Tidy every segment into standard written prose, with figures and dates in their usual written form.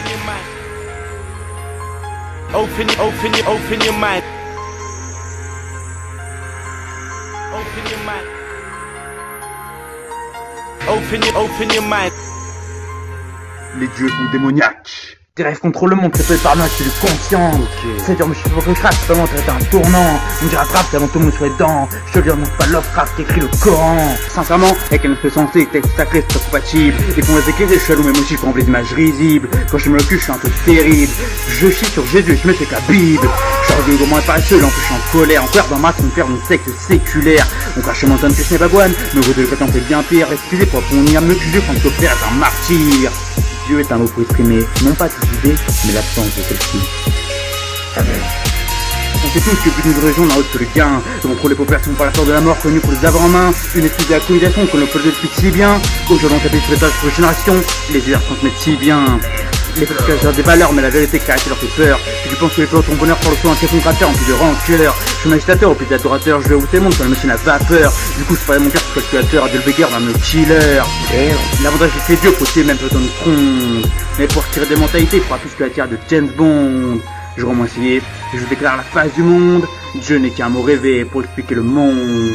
your mind. Open your mind. Open your mind. Open your mind. Les dieux sont démoniaques. Tes rêves contrôlent le monde, très peu par moi, je suis le conscient. C'est dur, mais je suis pas crack, c'est pas moi, t'es un tournant. On dirait rap, c'est avant tout le monde sur les dents. Je te le dis, on montre pas Lovecraft, t'écris le Coran. Sincèrement, avec un aspect sensé, texte sacré, c'est pas compatible. Et pour les écrire, je suis allumé, mais aussi pour enlever des images risibles. Quand je me le cul, je suis un peu terrible. Je chie sur Jésus et je me fais que la Bible. Je sors du gourmand et paresseux, là, en plus je suis en colère. Encore dans masse, on perd une secte séculaire. On crache mon tonne que ce n'est pas Guan, mais vous devez pas tenter bien pire. Excusez pour on à me juger quand le père est un martyr. Dieu est un mot pour exprimer, non pas ses idées, mais l'absence de celle-ci. Amen. On sait tous que plus nous dirigeons n'a autre que le gain. De contrôler les populations par la peur de la mort connue pour les avoir en main. Une espèce de la colonisation que l'on peut explique si bien. Aujourd'hui on tapait sur les pages pour les générations. Les airs transmettent si bien. Les peuples cachent des valeurs, mais la vérité caractère leur fait peur. Si tu penses que les peuples ont ton bonheur pour le soin un concrateur en plus de rancœur. Je suis un agitateur au plus d'adorateur, je vais où tout le monde sur la machine à vapeur. Du coup, c'est pas mon cœur, c'est calculateur, Adel Beger va me killer. L'avantage c'est que les dieux possèdent même peu de tronc. Mais pour tirer des mentalités, il faudra plus que la tire de James Bond. Je rends essayé, je déclare la face du monde. Dieu n'est qu'un mot rêvé pour expliquer le monde.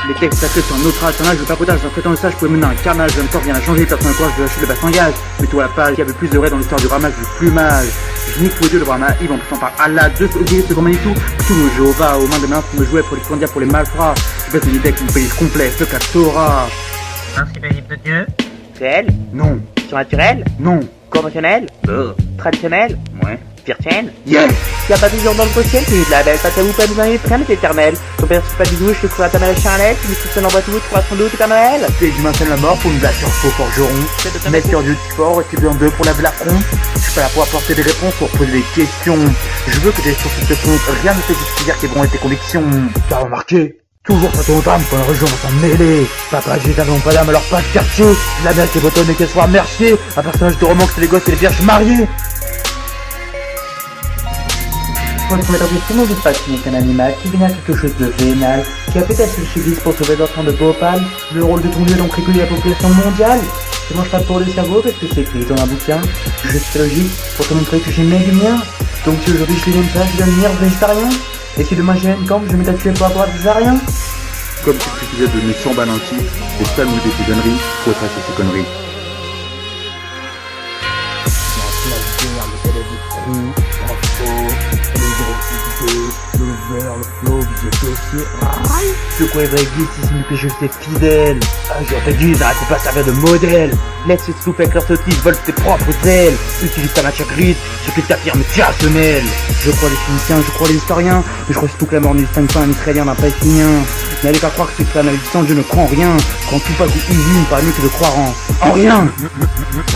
Les textes sacrés sont un autre âge, le papotage d'un traitant de sage pouvait mener un carnage, le corps vient à changer, personne ne courage de lâcher le bas s'engage. Mets-toi à la page, il y avait plus de vrai dans l'histoire du ramage du plumage. Je nique tous les dieux, le bras naïf en poussant par Allah, deux Osiris, ce grand Manitou, tout le Jéhovah, aux mains de main pour me jouer pour les candiats pour les malfrats. Je baisse une idée avec une police complète, ce qu'à Torah. Inscriptif de Dieu. Réel. Non. Surnaturel. Non. Conventionnel. Traditionnel. Ouais. Virtuel. Yes. S'il n'y a pas de jour dans le ciel, tu es de la belle, pas de tabou, pas de mari, rien n'est éternel. Ton père c'est pas du douche, je te à ta mère charnelle, tu me soupçonnes en boîte tout, tu crois son dos, tu Père Noël. C'est du maintien de la mort pour une blessure faux forgeron. Mettre sur Dieu du fort, et tu en deux pour laver la front. Je suis pas là pour apporter des réponses, pour poser des questions. Je veux que tes sources te font, rien ne fait justifier tes bons et tes convictions. T'as remarqué? Toujours pas ton drame quand la région va s'en mêler. Papa, j'ai n'avons pas d'âme, alors pas de quartier. La mère qui est bretonne et qu'elle soit Mercier. Un personnage de roman que c'est les gosses et les vierges mariées. Pour le premier objectif, n'oublie pas qu'il n'est qu'un animal, qui vient à quelque chose de vénal, qui a peut-être le subisse pour sauver l'enfant de Bhopal. Le rôle de ton dieu donc réguler la population mondiale. Je mange pas pour le cerveau parce que c'est écrit dans un bouquin. Je suis logique pour te montrer que j'ai mis du mien. Donc si aujourd'hui je lis même ça, je vais devenir végétarien. Et si demain j'ai une camp, je vais m'étatuer pour avoir des ariens. Comme si tu faisais donner 100 balles en titre, des Talmuds et des conneries, faut tracer ces conneries. Le verre, le flow, j'ai dossier. Ce quoi est vrai glississime que je sais fidèle. Ah, je te dis, arrête pas de servir de modèle. Laisse les soupes avec leur saucisse, vole tes propres ailes. Utilise ta matière grise, ce que t'affirmes tient à semelle. Je crois les physiciens, je crois les historiens. Mais je crois surtout que la mort ne distingue pas un israélien d'un palestinien. N'allez pas croire que c'est un malédicent, je ne crois en rien. Quand tout pas goût easy, me paraît mieux que de croire en rien.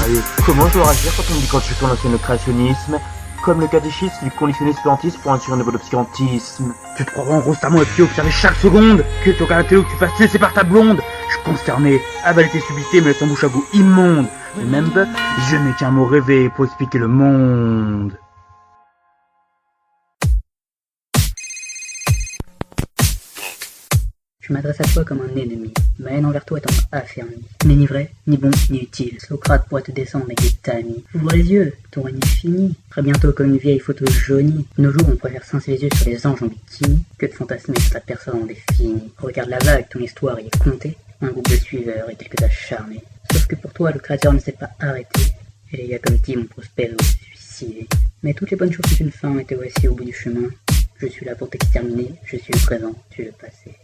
Allez, comment je dois réagir quand on me dit quand je suis ton le créationnisme? Comme le catéchisme du conditionnisme plantisme pour assurer un niveau d'obscurantisme. Tu te crois en constamment et observer chaque seconde. Que ton canapé ou que tu fasses laisser par ta blonde. Je suis consterné, avalé tes subités me laisse en bouche à goût immonde. Remember, je n'ai qu'un mot rêvé pour expliquer le monde. Je m'adresse à toi comme un ennemi, ma haine envers toi étant affermie. Mais ni vrai, ni bon, ni utile. Socrate pourrait te descendre avec des tamis. Ouvre les yeux, ton règne est fini. Très bientôt comme une vieille photo jaunie. De nos jours, on préfère cincer les yeux sur les anges en bikini que de fantasmer sur ta personne indéfinie. Regarde la vague, ton histoire y est comptée. Un groupe de suiveurs et quelques acharnés. Sauf que pour toi, le créateur ne s'est pas arrêté. Et les gars comme Tim ont prospéré ou suicidé. Mais toutes les bonnes choses ont une fin et te voici au bout du chemin. Je suis là pour t'exterminer, je suis le présent, tu es le passé.